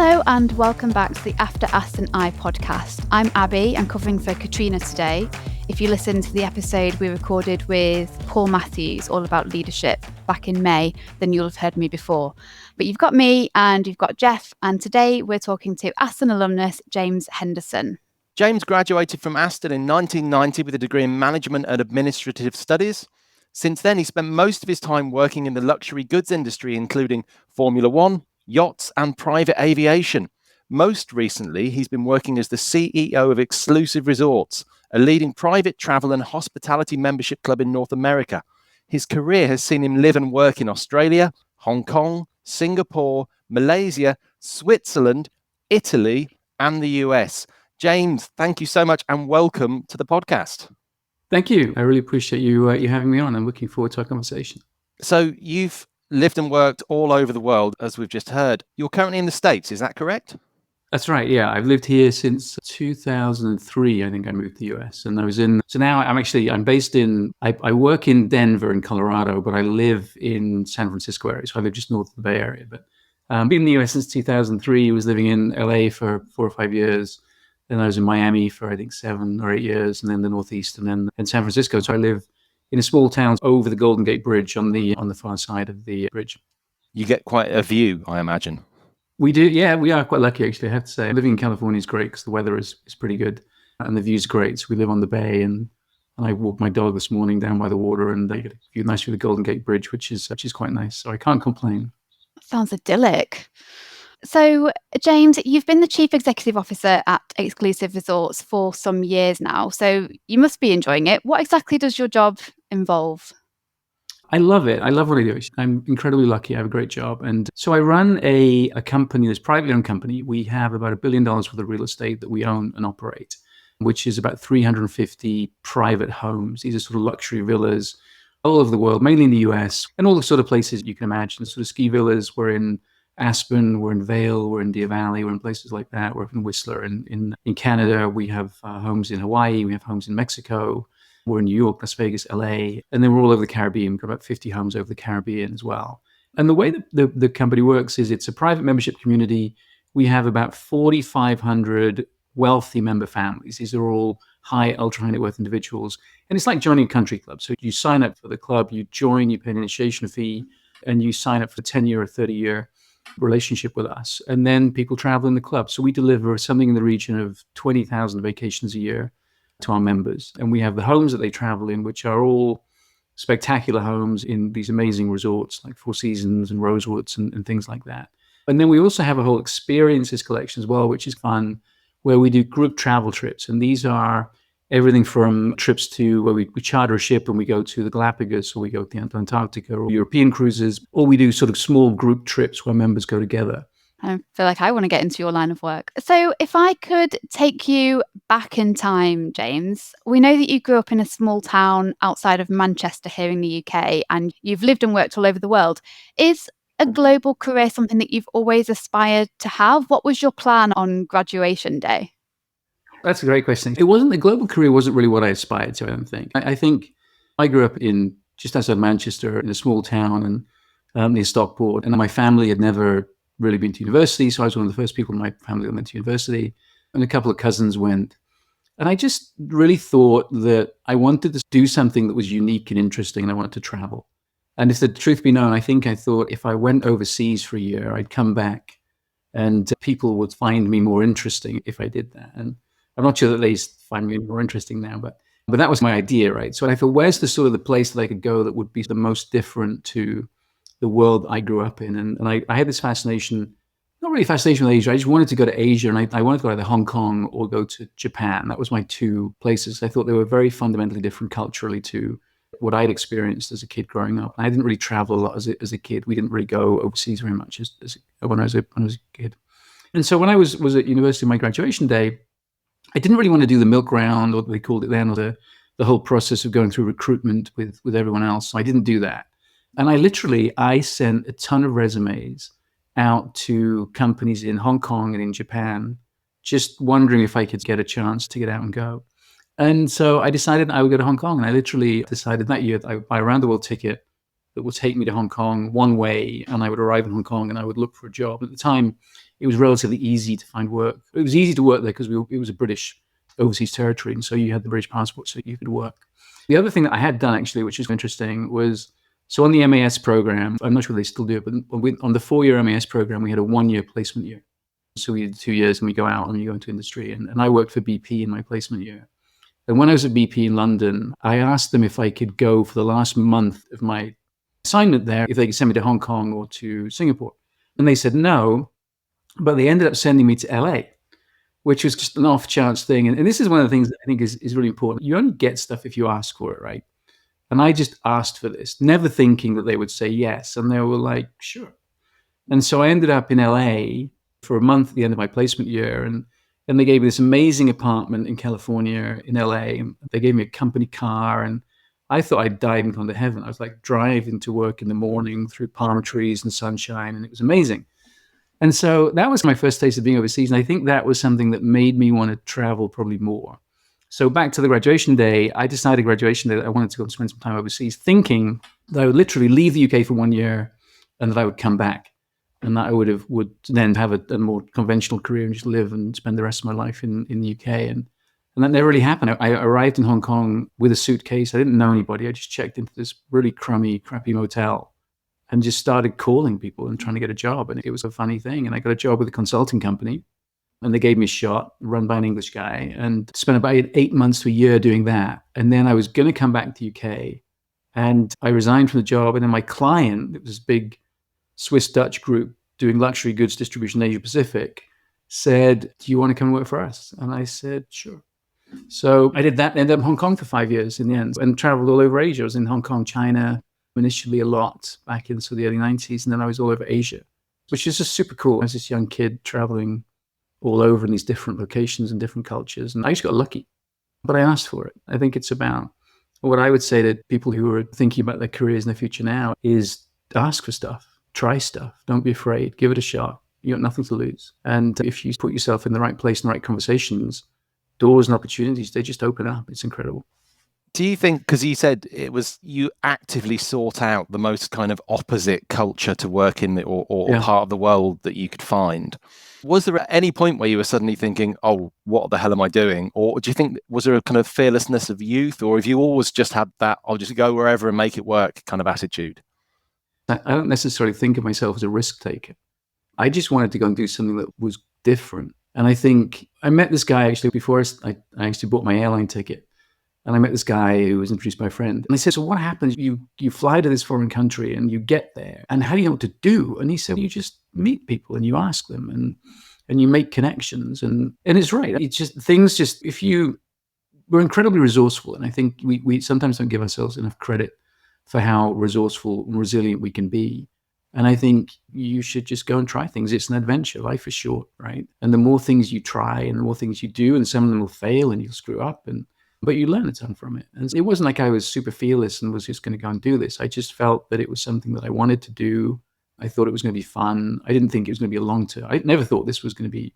Hello and welcome back to the After Aston I podcast. I'm Abby, I'm covering for Katrina today. If you listen to the episode we recorded with Paul Matthews all about leadership back in May, then you'll have heard me before. But you've got me and you've got Geoff, and today we're talking to Aston alumnus James Henderson. James graduated from Aston in 1990 with a degree in Management and Administrative Studies. Since then, he spent most of his time working in the luxury goods industry, including Formula One, yachts, and private aviation. Most recently, he's been working as the CEO of Exclusive Resorts, a leading private travel and hospitality membership club in North America. His career has seen him live and work in Australia, Hong Kong, Singapore, Malaysia, Switzerland, Italy, and the US. James, thank you so much and welcome to the podcast. Thank you. I really appreciate you having me on. I'm looking forward to our conversation. So you've lived and worked all over the world, as we've just heard. You're currently in the States, is that correct? That's right, yeah. I've lived here since 2003, I think I moved to the US. And so now I'm based I work in Denver in Colorado, but I live in San Francisco area. So I live just north of the Bay Area. But been in the US since 2003, was living in LA for 4 or 5 years. Then I was in Miami for, I think, 7 or 8 years, and then the Northeast, and then in San Francisco. So I live in a small town over the Golden Gate Bridge on the far side of the bridge. You get quite a view, I imagine. We do, yeah. We are quite lucky, actually, I have to say. Living in California is great because the weather is pretty good, and the view's great. So we live on the bay, and I walked my dog this morning down by the water, and I get a view nice through the Golden Gate Bridge, which is quite nice. So I can't complain. Sounds idyllic. So, James, you've been the Chief Executive Officer at Exclusive Resorts for some years now, so you must be enjoying it. What exactly does your job involve? I love it. I love what I do. I'm incredibly lucky. I have a great job. And so I run a company, this privately owned company. We have about $1 billion worth of real estate that we own and operate, which is about 350 private homes. These are sort of luxury villas all over the world, mainly in the US, and all the sort of places you can imagine. Sort of ski villas. We're in Aspen, we're in Vail, we're in Deer Valley, we're in places like that. We're in Whistler. In Canada, we have homes in Hawaii, we have homes in Mexico. We're in New York, Las Vegas, LA, and then we're all over the Caribbean. We've got about 50 homes over the Caribbean as well. And the way that the company works is it's a private membership community. We have about 4,500 wealthy member families. These are all ultra high net worth individuals. And it's like joining a country club. So you sign up for the club, you join, you pay an initiation fee, and you sign up for a 10-year or 30-year relationship with us. And then people travel in the club. So we deliver something in the region of 20,000 vacations a year to our members. And we have the homes that they travel in, which are all spectacular homes in these amazing resorts like Four Seasons and Rosewoods and things like that. And then we also have a whole experiences collection as well, which is fun, where we do group travel trips. And these are everything from trips to where we charter a ship and we go to the Galapagos, or we go to Antarctica, or European cruises, or we do sort of small group trips where members go together. I feel like I want to get into your line of work. So if I could take you back in time, James, we know that you grew up in a small town outside of Manchester here in the UK, and you've lived and worked all over the world. Is a global career something that you've always aspired to have? What was your plan on graduation day? That's a great question. The global career wasn't really what I aspired to, I don't think. I think I grew up in just outside Manchester in a small town and near Stockport, and my family had never really been to university, so I was one of the first people in my family that went to university, and a couple of cousins went. And I just really thought that I wanted to do something that was unique and interesting, and I wanted to travel. And if the truth be known, I thought if I went overseas for a year, I'd come back and people would find me more interesting if I did that. And I'm not sure that they find me more interesting now, but that was my idea, right? So I thought, where's the place that I could go that would be the most different to the world I grew up in? And I had this fascination, not really fascination with Asia. I just wanted to go to Asia, and I wanted to go to either Hong Kong or go to Japan. That was my two places. I thought they were very fundamentally different culturally to what I'd experienced as a kid growing up. And I didn't really travel a lot as a kid. We didn't really go overseas very much when I was a kid. And so when I was at university, my graduation day, I didn't really want to do the milk round, or what they called it then, or the whole process of going through recruitment with everyone else. So I didn't do that. And I sent a ton of resumes out to companies in Hong Kong and in Japan, just wondering if I could get a chance to get out and go. And so I decided I would go to Hong Kong. And I literally decided that year that I would buy a round-the-world ticket that would take me to Hong Kong one way, and I would arrive in Hong Kong and I would look for a job. At the time, it was relatively easy to find work. It was easy to work there because it was a British overseas territory, and so you had the British passport, so you could work. The other thing that I had done, actually, which is interesting, was so on the MAS program, I'm not sure they still do it, but on the 4-year MAS program, we had a 1-year placement year. So we did 2 years and we go out and you go into industry. And I worked for BP in my placement year. And when I was at BP in London, I asked them if I could go for the last month of my assignment there, if they could send me to Hong Kong or to Singapore. And they said no, but they ended up sending me to LA, which was just an off chance thing. And this is one of the things that I think is really important. You only get stuff if you ask for it, right? And I just asked for this, never thinking that they would say yes. And they were like, sure. And so I ended up in LA for a month at the end of my placement year. And they gave me this amazing apartment in California, in LA. They gave me a company car. And I thought I'd died and gone to heaven. I was like driving to work in the morning through palm trees and sunshine. And it was amazing. And so that was my first taste of being overseas. And I think that was something that made me want to travel probably more. So back to the graduation day, I decided graduation day that I wanted to go and spend some time overseas, thinking that I would literally leave the UK for 1 year and that I would come back and that I would then have a more conventional career and just live and spend the rest of my life in the UK. And that never really happened. I arrived in Hong Kong with a suitcase. I didn't know anybody. I just checked into this really crappy motel and just started calling people and trying to get a job. And it was a funny thing. And I got a job with a consulting company. And they gave me a shot, run by an English guy, and spent about 8 months to a year doing that. And then I was going to come back to the UK, and I resigned from the job. And then my client, it was this big Swiss-Dutch group doing luxury goods distribution in Asia Pacific, said, do you want to come and work for us? And I said, sure. So I did that, ended up in Hong Kong for 5 years in the end, and traveled all over Asia. I was in Hong Kong, China, initially a lot back in the early 90s, and then I was all over Asia, which is just super cool. I was this young kid traveling all over in these different locations and different cultures. And I just got lucky, but I asked for it. I think it's about what I would say to people who are thinking about their careers in the future now is ask for stuff, try stuff. Don't be afraid, give it a shot. You got nothing to lose. And if you put yourself in the right place and the right conversations, doors and opportunities, they just open up. It's incredible. Do you think, because you said it was you actively sought out the most kind of opposite culture to work in or part of the world that you could find, was there at any point where you were suddenly thinking, oh, what the hell am I doing? Or do you think, was there a kind of fearlessness of youth, or have you always just had that, I'll just go wherever and make it work kind of attitude? I don't necessarily think of myself as a risk taker. I just wanted to go and do something that was different. And I think I met this guy actually before I actually bought my airline ticket. And I met this guy who was introduced by a friend. And I said, so what happens? You fly to this foreign country and you get there. And how do you know what to do? And he said, you just meet people and you ask them and you make connections. And it's right. It's just things just, we're incredibly resourceful. And I think we sometimes don't give ourselves enough credit for how resourceful and resilient we can be. And I think you should just go and try things. It's an adventure. Life is short, right? And the more things you try and the more things you do, and some of them will fail and you'll screw up, but you learn a ton from it. And it wasn't like I was super fearless and was just going to go and do this. I just felt that it was something that I wanted to do. I thought it was going to be fun. I didn't think it was going to be a long term. I never thought this was going to be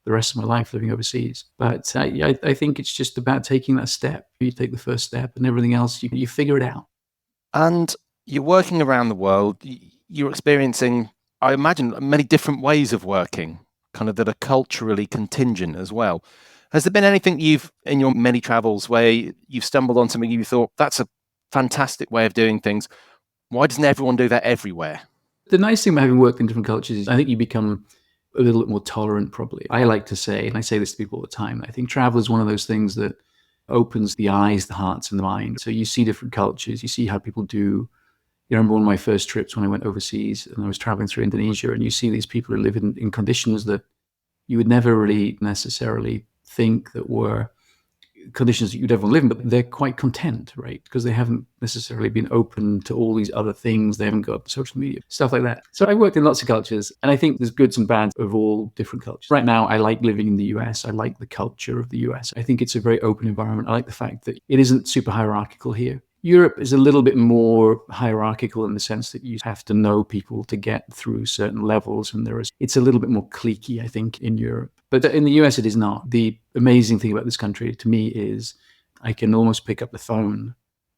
the rest of my life living overseas. But I think it's just about taking that step. You take the first step and everything else, you figure it out. And you're working around the world. You're experiencing, I imagine, many different ways of working, kind of that are culturally contingent as well. Has there been anything in your many travels where you've stumbled on something you thought, that's a fantastic way of doing things? Why doesn't everyone do that everywhere? The nice thing about having worked in different cultures is I think you become a little bit more tolerant, probably. I like to say, and I say this to people all the time, I think travel is one of those things that opens the eyes, the hearts, and the mind. So you see different cultures, you see how people do. You remember one of my first trips when I went overseas and I was traveling through Indonesia, and you see these people who live in conditions that you would never really necessarily think that were conditions that you'd ever live in, but they're quite content, right? Because they haven't necessarily been open to all these other things. They haven't got social media, stuff like that. So I worked in lots of cultures, and I think there's goods and bads of all different cultures. Right now, I like living in the US. I like the culture of the US. I think it's a very open environment. I like the fact that it isn't super hierarchical here. Europe is a little bit more hierarchical in the sense that you have to know people to get through certain levels, and it's a little bit more cliquey, I think, in Europe. But in the US, it is not. The amazing thing about this country, to me, is I can almost pick up the phone.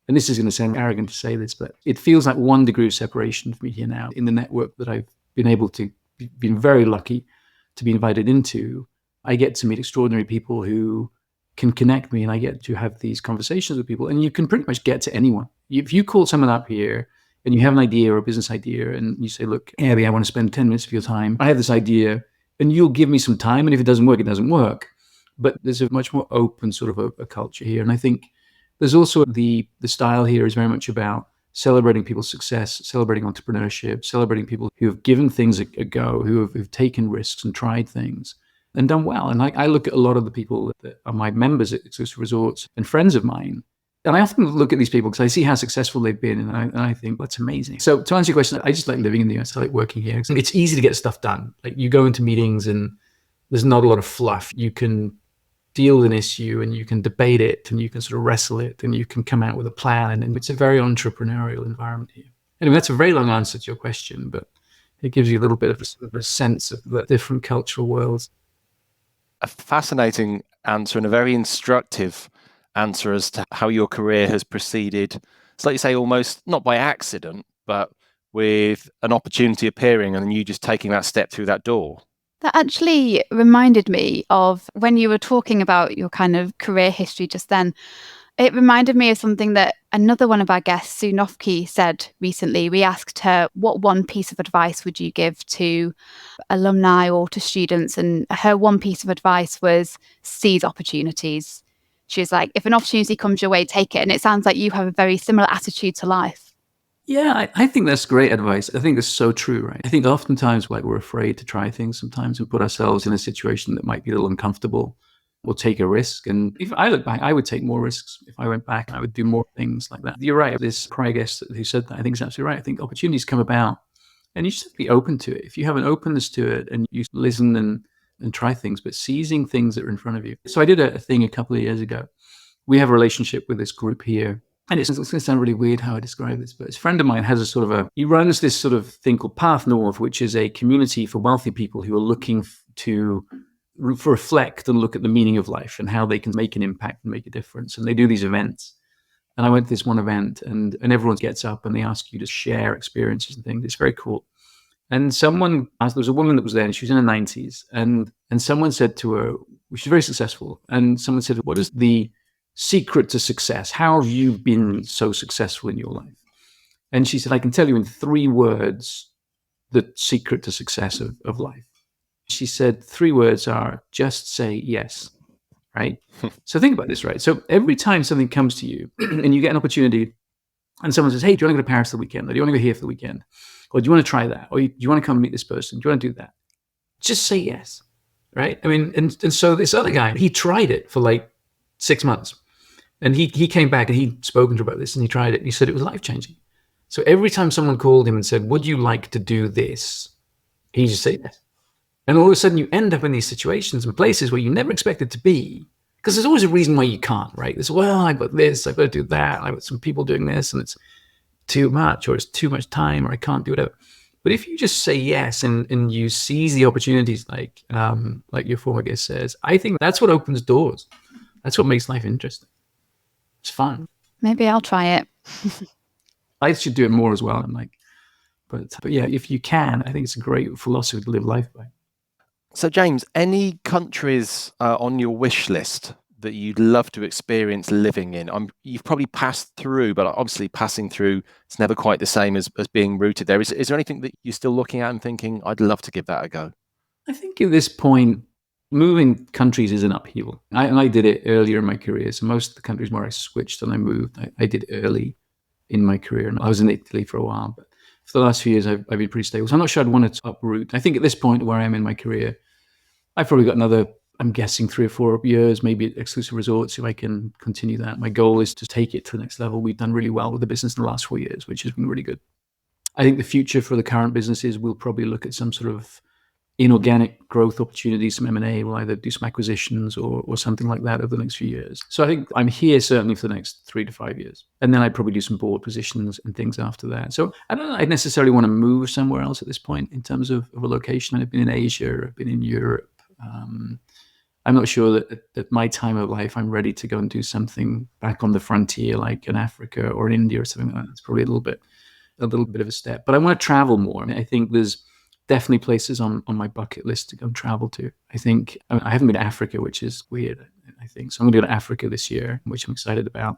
And this is going to sound arrogant to say this, but it feels like 1 degree of separation for me here now in the network that I've been able to, been very lucky to be invited into, I get to meet extraordinary people who can connect me, and I get to have these conversations with people. And you can pretty much get to anyone. If you call someone up here and you have an idea or a business idea, and you say, look, Abby, I want to spend 10 minutes of your time. I have this idea, and you'll give me some time. And if it doesn't work, it doesn't work. But there's a much more open sort of a culture here. And I think there's also the style here is very much about celebrating people's success, celebrating entrepreneurship, celebrating people who have given things a go, who've taken risks and tried things and done well. And I look at a lot of the people that are my members at exclusive resorts and friends of mine. And I often look at these people because I see how successful they've been. And I think that's amazing. So to answer your question, I just like living in the US. I like working here. It's easy to get stuff done. Like you go into meetings and there's not a lot of fluff. You can deal with an issue and you can debate it and you can sort of wrestle it and you can come out with a plan. And it's a very entrepreneurial environment here. Anyway, that's a very long answer to your question, but it gives you a little bit of a sense of the different cultural worlds. A fascinating answer and a very instructive answer as to how your career has proceeded. It's like you say, almost not by accident, but with an opportunity appearing and you just taking that step through that door. That actually reminded me of when you were talking about your kind of career history just then. It reminded me of something that another one of our guests, Sue Nofke, said recently. We asked her, what one piece of advice would you give to alumni or to students? And her one piece of advice was seize opportunities. She was like, if an opportunity comes your way, take it. And it sounds like you have a very similar attitude to life. Yeah, I think that's great advice. I think it's so true, right? I think oftentimes we're afraid to try things. Sometimes we put ourselves in a situation that might be a little uncomfortable. We'll take a risk. And if I look back, I would take more risks. If I went back, I would do more things like that. You're right. This prior guest who said that, I think is absolutely right. I think opportunities come about and you just have to be open to it. If you have an openness to it and you listen and try things, but seizing things that are in front of you. So I did a thing a couple of years ago. We have a relationship with this group here. And it's going to sound really weird how I describe this, but a friend of mine has a sort of he runs this sort of thing called Path North, which is a community for wealthy people who are looking to reflect and look at the meaning of life and how they can make an impact and make a difference. And they do these events. And I went to this one event and everyone gets up and they ask you to share experiences and things. It's very cool. And someone asked, there was a woman that was there and she was in her 90s. And someone said to her, she's very successful. And someone said, what is the secret to success? How have you been so successful in your life? And she said, I can tell you in 3 words the secret to success of life. She said 3 words are just say yes, right? So think about this, right? So every time something comes to you and you get an opportunity and someone says, hey, do you want to go to Paris for the weekend? Or do you want to go here for the weekend? Or do you want to try that? Or do you want to come meet this person? Do you want to do that? Just say yes, right? I mean, and so this other guy, he tried it for like 6 months. And he came back and he'd spoken to her about this and he tried it. And he said it was life-changing. So every time someone called him and said, would you like to do this? He just said yes. And all of a sudden you end up in these situations and places where you never expected to be. Because there's always a reason why you can't, right? There's, well, I've got this, I've got to do that. I've got some people doing this and it's too much or it's too much time or I can't do whatever. But if you just say yes and you seize the opportunities like your former guest says, I think that's what opens doors. That's what makes life interesting. It's fun. Maybe I'll try it. I should do it more as well. But yeah, if you can, I think it's a great philosophy to live life by. So James, any countries on your wish list that you'd love to experience living in? You've probably passed through, but obviously passing through, it's never quite the same as being rooted there. Is there anything that you're still looking at and thinking, I'd love to give that a go? I think at this point, moving countries is an upheaval. I did it earlier in my career. So most of the countries where I switched and I moved, I did early in my career. And I was in Italy for a while, but for the last few years, I've been pretty stable. So I'm not sure I'd want to uproot. I think at this point where I am in my career, I've probably got another, I'm guessing 3 or 4 years, maybe at exclusive resorts, if I can continue that. My goal is to take it to the next level. We've done really well with the business in the last 4 years, which has been really good. I think the future for the current businesses, we'll probably look at some sort of inorganic growth opportunities, some M&A. We'll either do some acquisitions or something like that over the next few years. So I think I'm here certainly for the next 3 to 5 years. And then I'd probably do some board positions and things after that. So I don't know, I necessarily want to move somewhere else at this point in terms of a location. I've been in Asia, I've been in Europe. I'm not sure that at my time of life, I'm ready to go and do something back on the frontier, like in Africa or in India or something like that. It's probably a little bit of a step, but I want to travel more. I mean, I think there's definitely places on my bucket list to go travel to. I think I haven't been to Africa, which is weird, I think. So I'm going to go to Africa this year, which I'm excited about.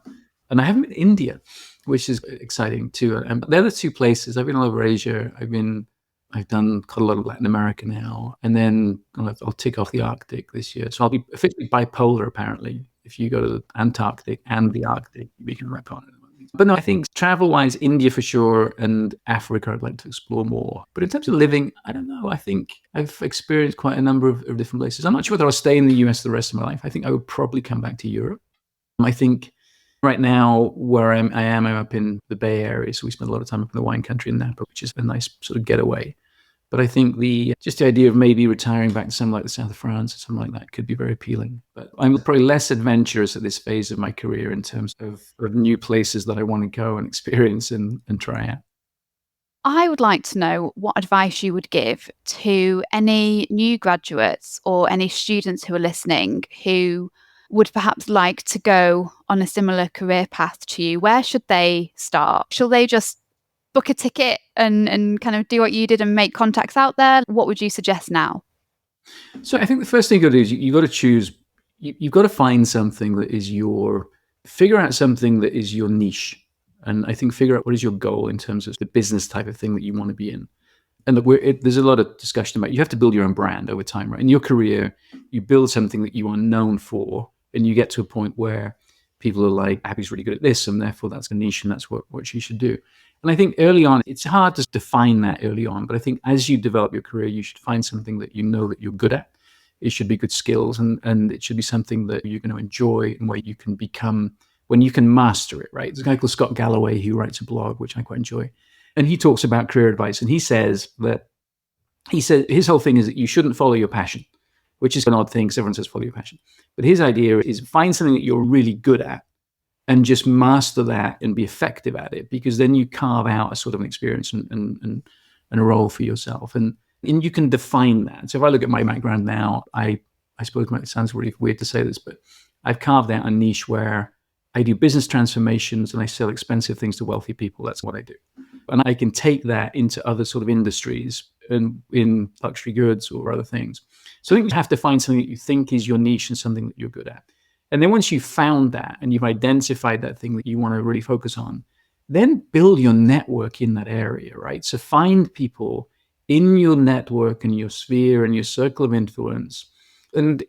And I haven't been to India, which is exciting too. And they're the two places. I've been all over Asia. I've done quite a lot of Latin America now. And then I'll tick off the Arctic this year. So I'll be officially bipolar, apparently. If you go to the Antarctic and the Arctic, you can rep on it. But no, I think travel-wise, India for sure, and Africa I'd like to explore more. But in terms of living, I don't know. I think I've experienced quite a number of different places. I'm not sure whether I'll stay in the US the rest of my life. I think I would probably come back to Europe. I think right now where I'm up in the Bay Area, so we spend a lot of time up in the wine country in Napa, which is a nice sort of getaway. But I think just the idea of maybe retiring back to something like the south of France or something like that could be very appealing. But I'm probably less adventurous at this phase of my career in terms of new places that I want to go and experience and try out. I would like to know what advice you would give to any new graduates or any students who are listening who would perhaps like to go on a similar career path to you. Where should they start? Should they just book a ticket and kind of do what you did and make contacts out there? What would you suggest now? So I think the first thing you've got to do is you've got to choose, you've got to find something that is figure out something that is your niche. And I think figure out what is your goal in terms of the business type of thing that you want to be in. And there's a lot of discussion about you have to build your own brand over time, right? In your career, you build something that you are known for, and you get to a point where people are like, Abby's really good at this, and therefore that's a niche, and that's what she should do. And I think early on, it's hard to define that early on, but I think as you develop your career, you should find something that you know that you're good at. It should be good skills, and it should be something that you're going to enjoy and where you can become, when you can master it, right? There's a guy called Scott Galloway who writes a blog, which I quite enjoy. And he talks about career advice, and he says his whole thing is that you shouldn't follow your passion, which is an odd thing because everyone says follow your passion. But his idea is find something that you're really good at and just master that and be effective at it, because then you carve out a sort of an experience and a role for yourself. And you can define that. So if I look at my background now, I suppose it sounds really weird to say this, but I've carved out a niche where I do business transformations and I sell expensive things to wealthy people. That's what I do. And I can take that into other sort of industries and in luxury goods or other things. So I think you have to find something that you think is your niche and something that you're good at. And then once you've found that and you've identified that thing that you want to really focus on, then build your network in that area, right? So find people in your network and your sphere and your circle of influence. And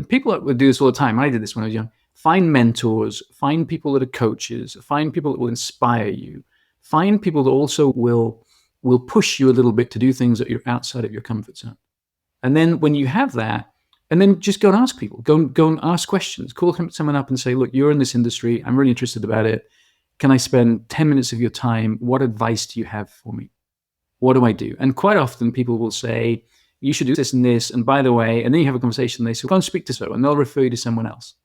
people that would do this all the time. I did this when I was young. Find mentors, find people that are coaches, find people that will inspire you, find people that also will push you a little bit to do things that you're outside of your comfort zone. And then when you have that, and then just go and ask people, go and ask questions, call someone up and say, look, you're in this industry. I'm really interested about it. Can I spend 10 minutes of your time? What advice do you have for me? What do I do? And quite often people will say, you should do this and this. And by the way, and then you have a conversation. They say, go and speak to someone, and they'll refer you to someone else.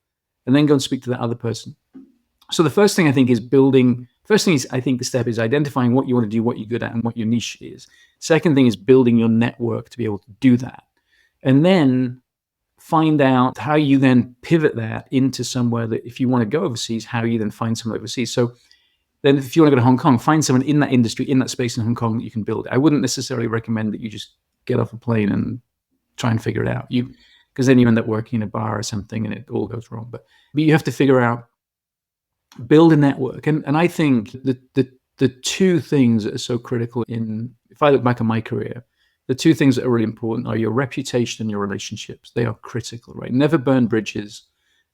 And then go and speak to that other person. So the first thing I think is the step is identifying what you want to do, what you're good at, and what your niche is. Second thing is building your network to be able to do that. And then find out how you then pivot that into somewhere that if you want to go overseas, how you then find someone overseas. So then if you want to go to Hong Kong, find someone in that industry, in that space in Hong Kong that you can build. I wouldn't necessarily recommend that you just get off a plane and try and figure it out. Because then you end up working in a bar or something and it all goes wrong. But you have to figure out, build a network. And I think the two things that are so critical if I look back on my career, the two things that are really important are your reputation and your relationships. They are critical, right? Never burn bridges.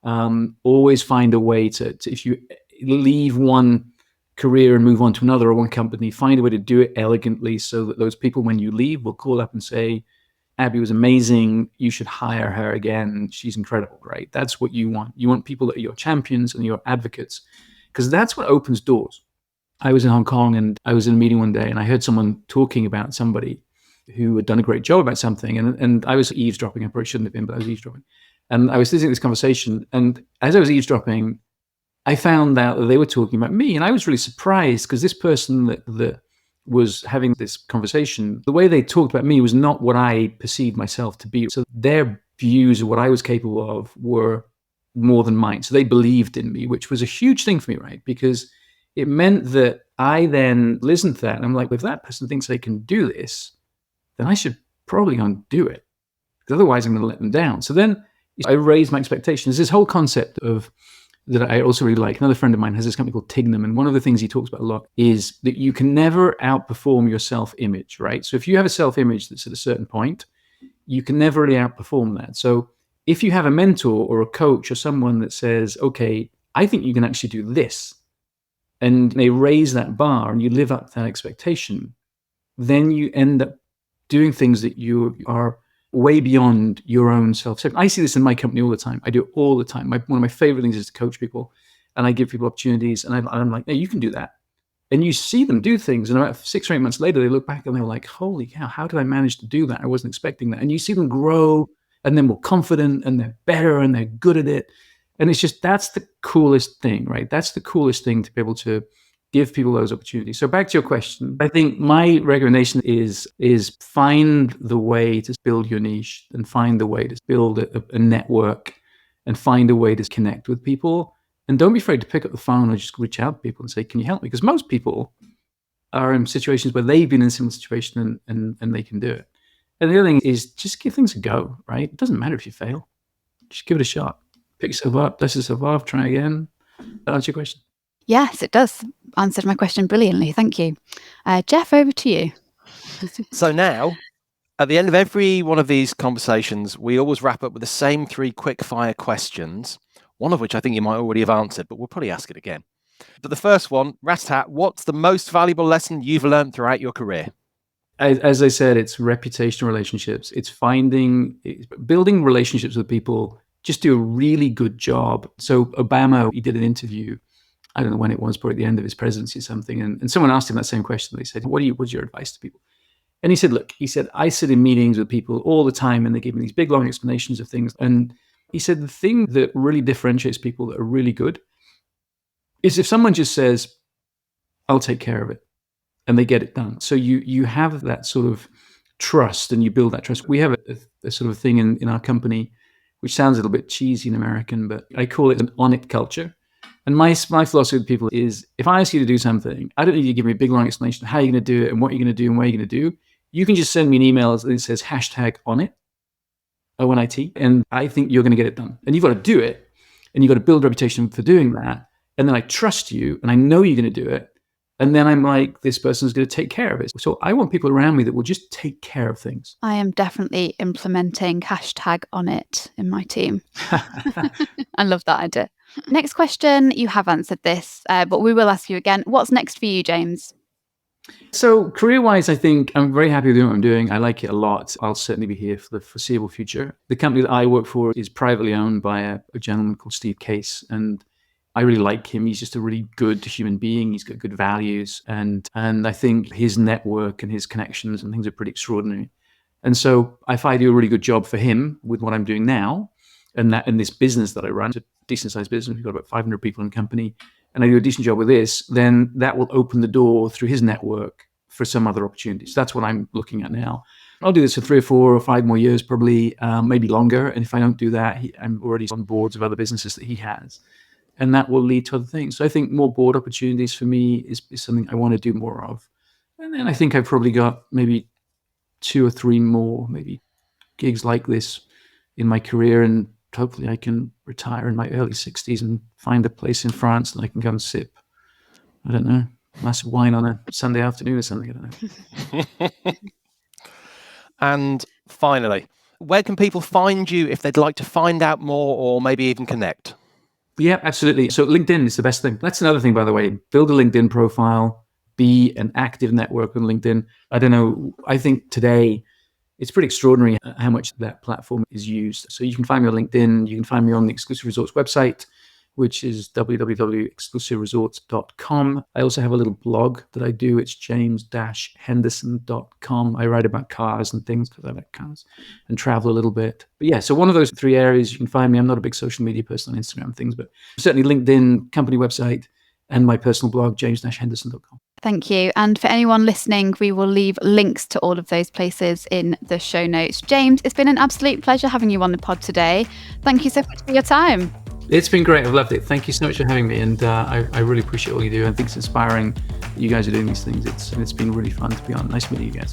Always find a way to if you leave one career and move on to another or one company, find a way to do it elegantly so that those people, when you leave, will call up and say, Abby was amazing. You should hire her again. She's incredible, right? That's what you want. You want people that are your champions and your advocates, because that's what opens doors. I was in Hong Kong and I was in a meeting one day and I heard someone talking about somebody who had done a great job about something. And I was eavesdropping. I probably shouldn't have been, but I was eavesdropping. And I was listening to this conversation. And as I was eavesdropping, I found out that they were talking about me. And I was really surprised because this person that was having this conversation, the way they talked about me was not what I perceived myself to be. So their views of what I was capable of were more than mine. So they believed in me, which was a huge thing for me, right? Because it meant that I then listened to that and I'm like, if that person thinks they can do this, then I should probably go and do it, because otherwise I'm going to let them down. So then I raised my expectations. This whole concept of that I also really like. Another friend of mine has this company called Tignum, and one of the things he talks about a lot is that you can never outperform your self-image, right? So if you have a self-image that's at a certain point, you can never really outperform that. So if you have a mentor or a coach or someone that says, okay, I think you can actually do this, and they raise that bar and you live up to that expectation, then you end up doing things that you are way beyond your own self. I see this in my company all the time. I do it all the time. One of my favorite things is to coach people, and I give people opportunities, and I'm like, no, you can do that. And you see them do things, and about 6 or 8 months later, they look back and they're like, holy cow, how did I manage to do that? I wasn't expecting that. And you see them grow, and they're more confident, and they're better, and they're good at it. And it's just, that's the coolest thing, right? That's the coolest thing, to be able to give people those opportunities. So back to your question, I think my recommendation is find the way to build your niche, and find the way to build a network, and find a way to connect with people. And don't be afraid to pick up the phone or just reach out to people and say, can you help me? Because most people are in situations where they've been in a similar situation, and they can do it. And the other thing is just give things a go, right? It doesn't matter if you fail. Just give it a shot. Pick yourself up, dust yourself off, try again. That answer your question? Yes, it does. Answered my question brilliantly. Thank you. Geoff, over to you. So now, at the end of every one of these conversations, we always wrap up with the same 3 quick fire questions, one of which I think you might already have answered, but we'll probably ask it again. But the first one, rat-tat, what's the most valuable lesson you've learned throughout your career? As I said, it's reputational relationships. It's building relationships with people. Just do a really good job. So Obama, he did an interview, I don't know when it was, probably at the end of his presidency or something. And someone asked him that same question. They said, what's your advice to people? And he said, look, I sit in meetings with people all the time, and they give me these big, long explanations of things. And he said, the thing that really differentiates people that are really good is if someone just says, I'll take care of it, and they get it done. So you have that sort of trust, and you build that trust. We have a sort of thing in our company, which sounds a little bit cheesy and American, but I call it an on-it culture. And my philosophy with people is, if I ask you to do something, I don't need you to give me a big, long explanation of how you're going to do it and what you're going to do and where you're going to do. You can just send me an email that says #ONIT, ONIT, and I think you're going to get it done. And you've got to do it, and you've got to build a reputation for doing that. And then I trust you, and I know you're going to do it. And then I'm like, this person's going to take care of it. So I want people around me that will just take care of things. I am definitely implementing #ONIT in my team. I love that idea. Next question, you have answered this, but we will ask you again. What's next for you, James? So career-wise, I think I'm very happy with doing what I'm doing. I like it a lot. I'll certainly be here for the foreseeable future. The company that I work for is privately owned by a gentleman called Steve Case, and I really like him. He's just a really good human being. He's got good values, and I think his network and his connections and things are pretty extraordinary. And so if I do a really good job for him with what I'm doing now, and this business that I run, it's a decent sized business. We've got about 500 people in the company, and I do a decent job with this, then that will open the door through his network for some other opportunities. That's what I'm looking at now. I'll do this for 3 or 4 or 5 more years, probably, maybe longer. And if I don't do that, I'm already on boards of other businesses that he has. And that will lead to other things. So I think more board opportunities for me is something I want to do more of. And then I think I've probably got maybe 2 or 3 more, maybe gigs like this in my career. And hopefully I can retire in my early 60s and find a place in France that I can go and sip, I don't know, a glass of wine on a Sunday afternoon or something. I don't know. And finally, where can people find you if they'd like to find out more or maybe even connect? Yeah, absolutely. So LinkedIn is the best thing. That's another thing, by the way. Build a LinkedIn profile, be an active network on LinkedIn. I don't know. I think today it's pretty extraordinary how much that platform is used. So you can find me on LinkedIn. You can find me on the Exclusive Resorts website, which is www.exclusiveresorts.com. I also have a little blog that I do. It's james-henderson.com. I write about cars and things because I like cars and travel a little bit. But yeah, so one of those 3 areas you can find me. I'm not a big social media person on Instagram and things, but certainly LinkedIn, company website, and my personal blog, james-henderson.com. Thank you. And for anyone listening, we will leave links to all of those places in the show notes. James, it's been an absolute pleasure having you on the pod today. Thank you so much for your time. It's been great. I've loved it. Thank you so much for having me. And I really appreciate all you do. I think it's inspiring that you guys are doing these things. It's been really fun to be on. Nice meeting you guys.